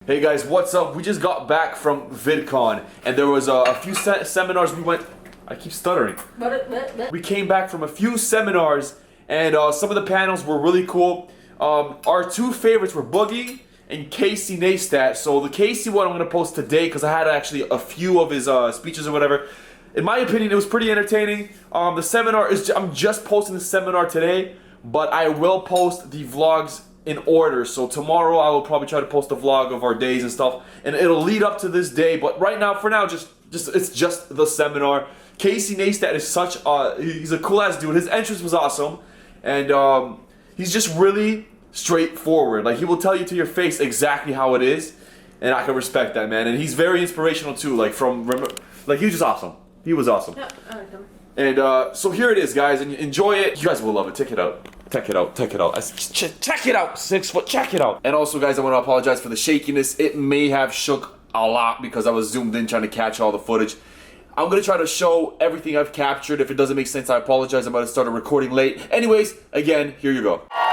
Hey guys, what's up? We just got back from VidCon, and there was a few seminars we went. I keep stuttering. We came back from a few seminars, and some of the panels were really cool. Our two favorites were Boogie and Casey Neistat. So the Casey one I'm gonna post today because I had actually a few of his speeches or whatever. In my opinion, it was pretty entertaining. The seminar is I'm just posting the seminar today, but I will post the vlogs in order. So tomorrow I will probably try to post a vlog of our days and stuff, and it'll lead up to this day. But right now, for now, it's just the seminar. Casey Neistat is he's a cool ass dude. His entrance was awesome, and he's just really straightforward. Like, he will tell you to your face exactly how it is, and I can respect that, man. And he's very inspirational too. Like he was just awesome. He was awesome. Yeah, I like him. And so here it is, guys, and enjoy it. You guys will love it. Check it out. Check it out. Check it out. Check it out. 6 foot. Check it out. And also, guys, I want to apologize for the shakiness. It may have shook a lot because I was zoomed in trying to catch all the footage. I'm gonna try to show everything I've captured. If it doesn't make sense, I apologize. I'm about to start recording late. Anyways, again, here you go. I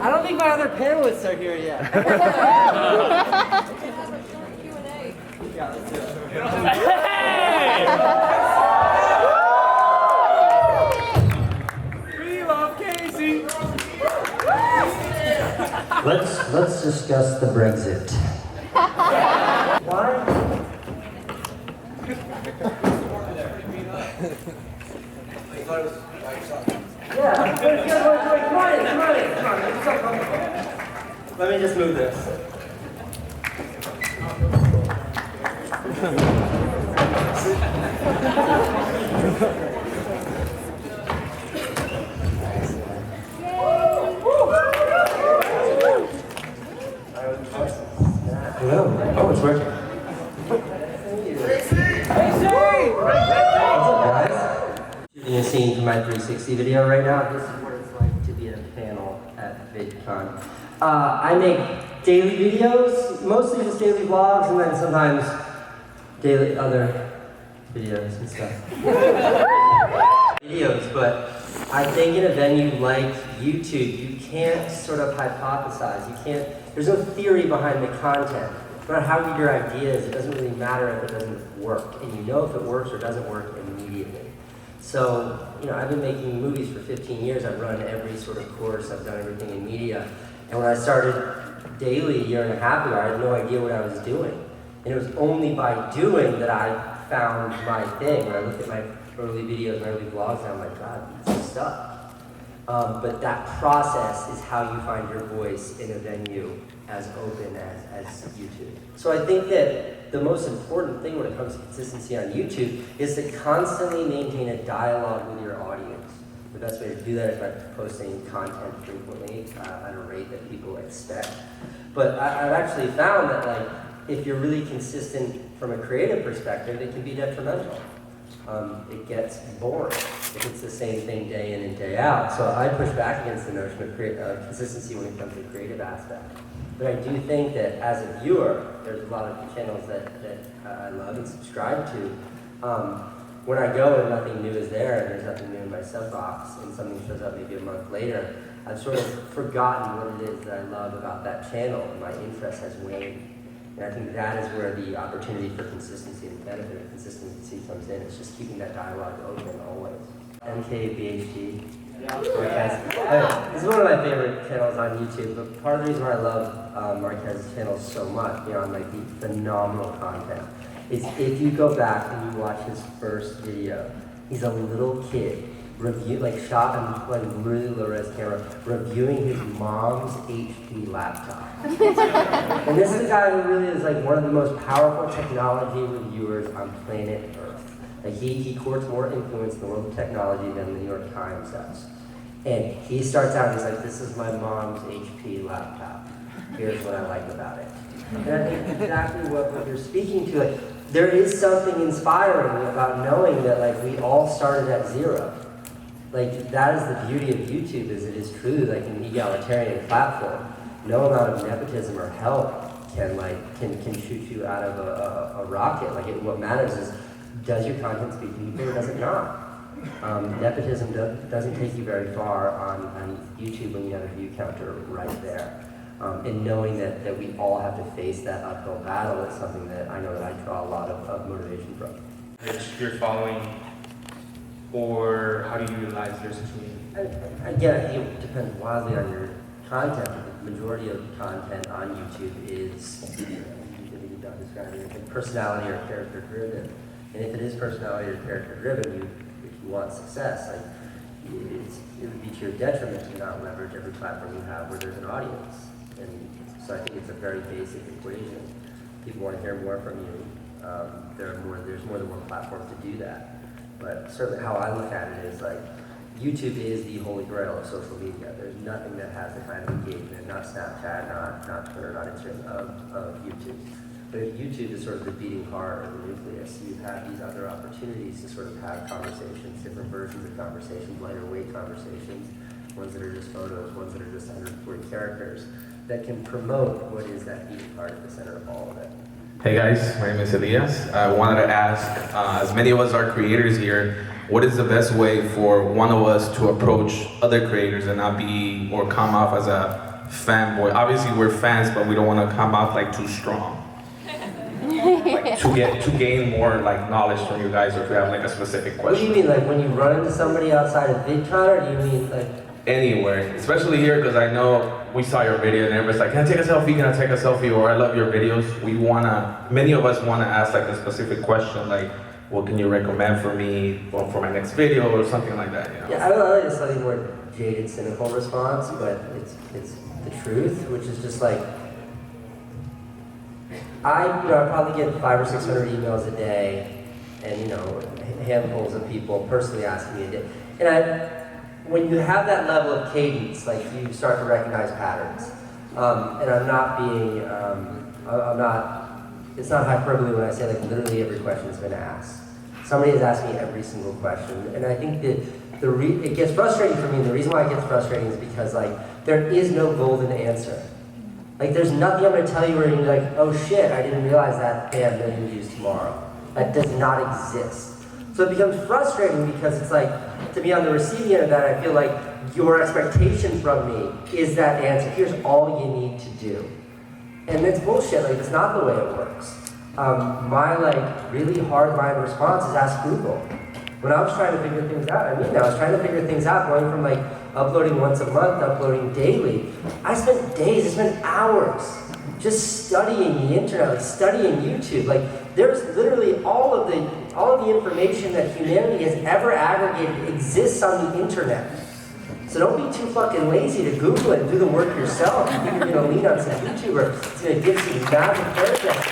don't think my other panelists are here yet. We love Casey. Let's discuss the Brexit. Why? Yeah, come on. Let me just move this. Hello. Oh, it's working. What's up, guys? Shooting a scene from my 360 video right now. This is what it's like to be at a panel at VidCon. I make daily videos, mostly just daily vlogs, and then sometimes daily other videos and stuff. But I think in a venue like YouTube, you can't sort of hypothesize. There's no theory behind the content. No matter how good your idea is, it doesn't really matter if it doesn't work. And you know if it works or doesn't work immediately. So, I've been making movies for 15 years. I've run every sort of course. I've done everything in media. And when I started daily a year and a half ago, I had no idea what I was doing. And it was only by doing that I found my thing. When I looked at my early videos and early vlogs, and I'm like, God, this is stuff. But that process is how you find your voice in a venue as open as YouTube. So I think that the most important thing when it comes to consistency on YouTube is to constantly maintain a dialogue with your audience. The best way to do that is by posting content frequently at a rate that people expect. But I've actually found that if you're really consistent from a creative perspective, it can be detrimental. It gets boring if it's the same thing day in and day out. So I push back against the notion of consistency when it comes to the creative aspect. But I do think that as a viewer, there's a lot of channels that I love and subscribe to. When I go and nothing new is there, and there's nothing new in my sub box, and something shows up maybe a month later, I've sort of forgotten what it is that I love about that channel, and my interest has waned. And I think that is where the opportunity for consistency and benefit of consistency comes in. It's just keeping that dialogue open always. MKBHD. This is one of my favorite channels on YouTube, but part of the reason why I love Marquez's channel so much, beyond the phenomenal content, is if you go back and you watch his first video, he's a little kid shot on really low-res camera, reviewing his mom's HP laptop. And this is a guy who really is one of the most powerful technology reviewers on planet Earth. He courts more influence in the world of technology than the New York Times does. And he starts out, he's like, this is my mom's HP laptop. Here's what I like about it. And I think exactly what you're speaking to, there is something inspiring about knowing that we all started at zero. That is the beauty of YouTube, is it is truly an egalitarian platform. No amount of nepotism or help can shoot you out of a rocket. What matters is, does your content speak to people or does it not? Nepotism doesn't take you very far on YouTube when you have a view counter right there. And knowing that we all have to face that uphill battle is something that I know that I draw a lot of motivation from. You're following, or how do you utilize your social media? Again, I think it depends wildly on your content. The majority of content on YouTube is personality or character driven. And if it is personality or character driven, if you want success, it would be to your detriment to not leverage every platform you have where there's an audience. And so I think it's a very basic equation. People want to hear more from you. There's more than one platform to do that. But certainly how I look at it is like, YouTube is the holy grail of social media. There's nothing that has the kind of engagement, not Snapchat, not Twitter, not Instagram, of YouTube. But if YouTube is sort of the beating heart or the nucleus, you have these other opportunities to sort of have conversations, different versions of conversations, lighter weight conversations, ones that are just photos, ones that are just 140 characters, that can promote what is that beating heart at the center of all of it. Hey guys, my name is Elias. I wanted to ask, as many of us are creators here, what is the best way for one of us to approach other creators and not be or come off as a fanboy? Obviously we're fans, but we don't want to come off like too strong. Like to gain more like knowledge from you guys, or if you have like a specific question. What do you mean, like when you run into somebody outside of VidCon, or do you mean like? Anywhere, especially here, because I know we saw your video and everybody's like, can I take a selfie, can I take a selfie, or I love your videos. Many of us wanna ask like a specific question, like, what can you recommend for me or for my next video or something like that, you know? Yeah, I like a slightly more jaded, cynical response, but it's the truth, which is just like, I probably get 500 or 600 emails a day, and handfuls of people personally asking me a day. And when you have that level of cadence, like you start to recognize patterns. And I'm not being, it's not hyperbole when I say like literally every question has been asked. Somebody has asked me every single question, and I think that it gets frustrating for me, and the reason why it gets frustrating is because like there is no golden answer. Like there's nothing I'm gonna tell you where you're like, oh shit, I didn't realize that they have 1 million views tomorrow. That does not exist. So it becomes frustrating because it's like, to be on the receiving end of that, I feel like your expectation from me is that answer. Here's all you need to do. And it's bullshit, like it's not the way it works. My like really hard-line response is ask Google. When I was trying to figure things out, I was trying to figure things out, going from like uploading once a month, uploading daily. I spent days, I spent hours just studying the internet, like studying YouTube. Like there's literally all of the information that humanity has ever aggregated exists on the internet. So don't be too fucking lazy to Google it and do the work yourself. You think you're gonna lean on some YouTuber that's gonna give some magic paragraphs.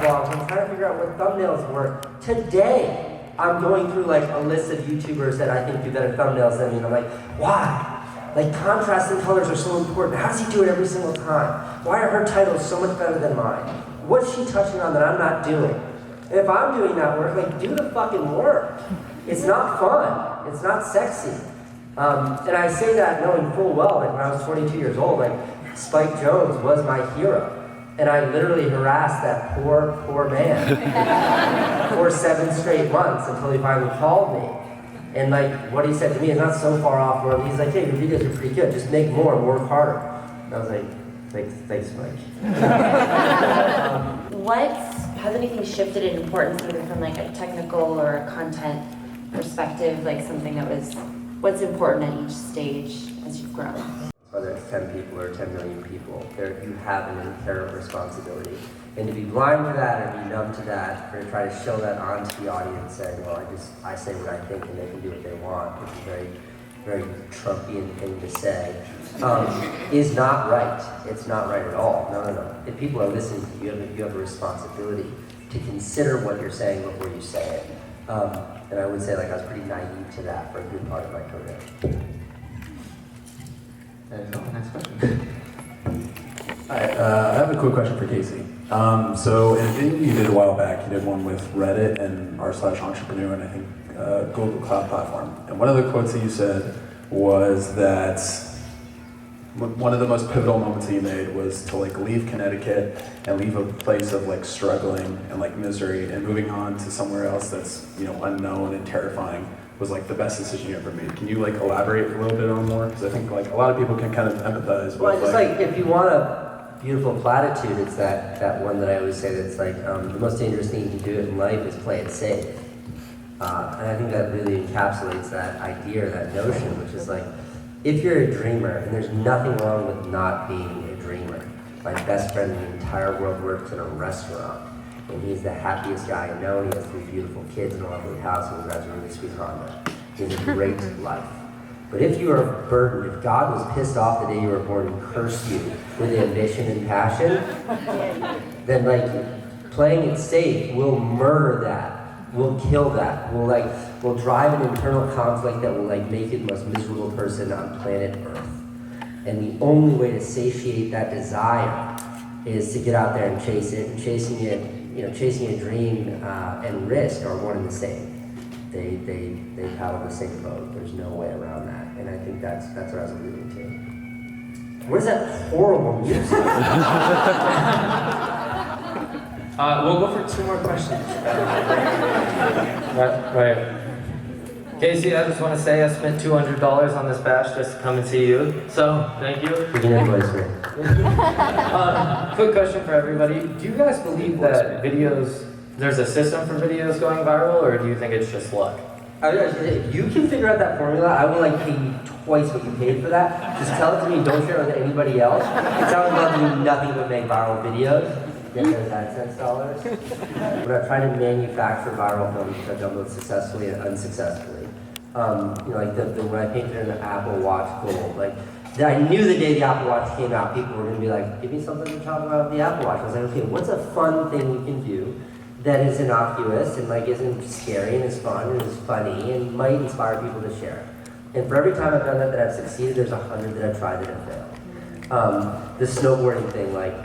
I'm trying to figure out what thumbnails work. Today, I'm going through like a list of YouTubers that I think do better thumbnails than me, and I'm like, why? Like contrast and colors are so important. How does he do it every single time? Why are her titles so much better than mine? What's she touching on that I'm not doing? And if I'm doing that work, like do the fucking work. It's not fun. It's not sexy. And I say that knowing full well, like when I was 22 years old, like Spike Jones was my hero. And I literally harassed that poor man for 7 straight months until he finally called me. And like what he said to me is not so far off where he's like, hey, your videos are pretty good, just make more and work harder. And I was like, thanks Mike. Has anything shifted in importance either from like a technical or a content perspective, like something that what's important at each stage as you've grown? Whether it's 10 people or 10 million people, you have an inherent responsibility. And to be blind to that or be numb to that, or to try to show that onto the audience saying, well, I say what I think and they can do what they want, which is a very, very Trumpian thing to say, is not right. It's not right at all. No. If people are listening to you, you have a responsibility to consider what you're saying before you say it. And I would say like I was pretty naive to that for a good part of my career. Next question. Hi, I have a quick question for Casey. So in a video you did a while back, you did one with Reddit and r/entrepreneur and I think Google Cloud Platform. And one of the quotes that you said was that one of the most pivotal moments that you made was to like leave Connecticut and leave a place of like struggling and like misery and moving on to somewhere else that's, you know, unknown and terrifying was like the best decision you ever made. Can you like elaborate a little bit on more? Because I think like a lot of people can kind of empathize with. Well, just like if you want a beautiful platitude, it's that one that I always say that's like the most dangerous thing you can do in life is play it safe. And I think that really encapsulates that idea, or that notion, which is like, if you're a dreamer, and there's nothing wrong with not being a dreamer. My best friend in the entire world works in a restaurant, and he's the happiest guy I know, and he has 3 beautiful kids and a lovely house, and he drives a really sweet Honda. He has a great life. But if you are burdened, if God was pissed off the day you were born and cursed you with ambition and passion, then like playing it safe will murder that. Will kill that. Will drive an internal conflict that will like make you the most miserable person on planet Earth. And the only way to satiate that desire is to get out there and chase it. And chasing it, you know, chasing a dream and risk are one and the same. They paddle the same boat. There's no way around that. And I think that's what I was alluding to. What is that horrible music? We'll go for 2 more questions. Right. Casey, I just want to say I spent $200 on this badge just to come and see you. So, thank you. You can invoice me. Quick question for everybody. Do you guys believe that there's a system for videos going viral, or do you think it's just luck? If you can figure out that formula, I will like pay you twice what you paid for that. Just tell it to me, don't share it with anybody else. It's not about doing nothing but make viral videos. Get those AdSense dollars. We're not trying to manufacture viral films, which I've done both successfully and unsuccessfully. You know, like when I painted an Apple Watch gold, like I knew the day the Apple Watch came out, people were gonna be like, give me something to talk about the Apple Watch. I was like, okay, what's a fun thing we can do that is innocuous and like isn't scary and is fun and is funny and might inspire people to share. And for every time I've done that I've succeeded, there's 100 that I've tried that have failed. The snowboarding thing, like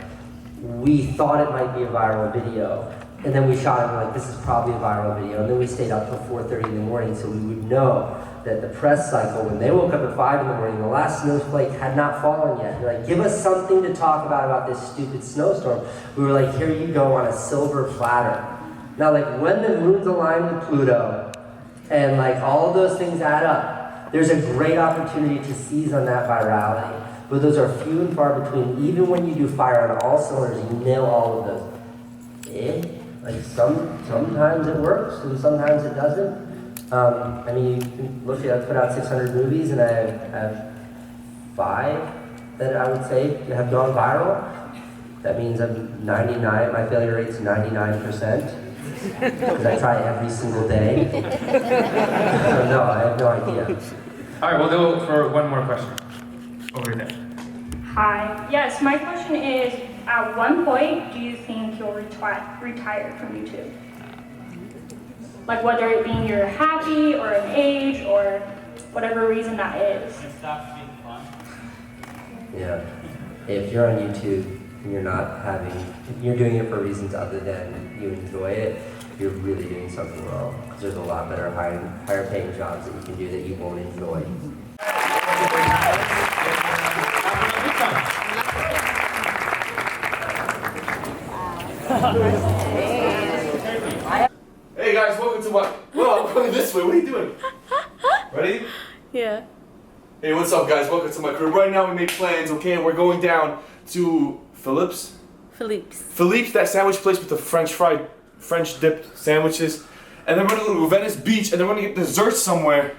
we thought it might be a viral video, and then we shot it and we're like, this is probably a viral video, and then we stayed up till 4:30 in the morning so we would know that the press cycle, when they woke up at 5 in the morning, the last snowflake had not fallen yet. They're like, give us something to talk about this stupid snowstorm. We were like, here you go on a silver platter. Now, like when the moon's aligned with Pluto, and like all of those things add up, there's a great opportunity to seize on that virality. But those are few and far between. Even when you do fire on all cylinders, you nail all of those. Like sometimes it works and sometimes it doesn't. I mean, you can look at, I've put out 600 movies and I have 5 that I would say have gone viral. That means I'm 99, my failure rate's 99%. Because I try every single day. So no, I have no idea. All right, we'll go for one more question. Over there. Hi. Yes, my question is, at one point, do you think you'll retire from YouTube? Like whether it being you're happy or an age or whatever reason that is. It stops being fun. Yeah. If you're on YouTube and you're doing it for reasons other than you enjoy it, you're really doing something wrong. Because there's a lot better higher paying jobs that you can do that you won't enjoy. Hey guys, welcome to my. Well, I'm going this way. What are you doing? Ready? Yeah. Hey, what's up, guys? Welcome to my crib. Right now, we make plans. Okay, we're going down to Phillips, that sandwich place with the French dipped sandwiches, and then we're gonna go to Venice Beach, and then we're gonna get dessert somewhere.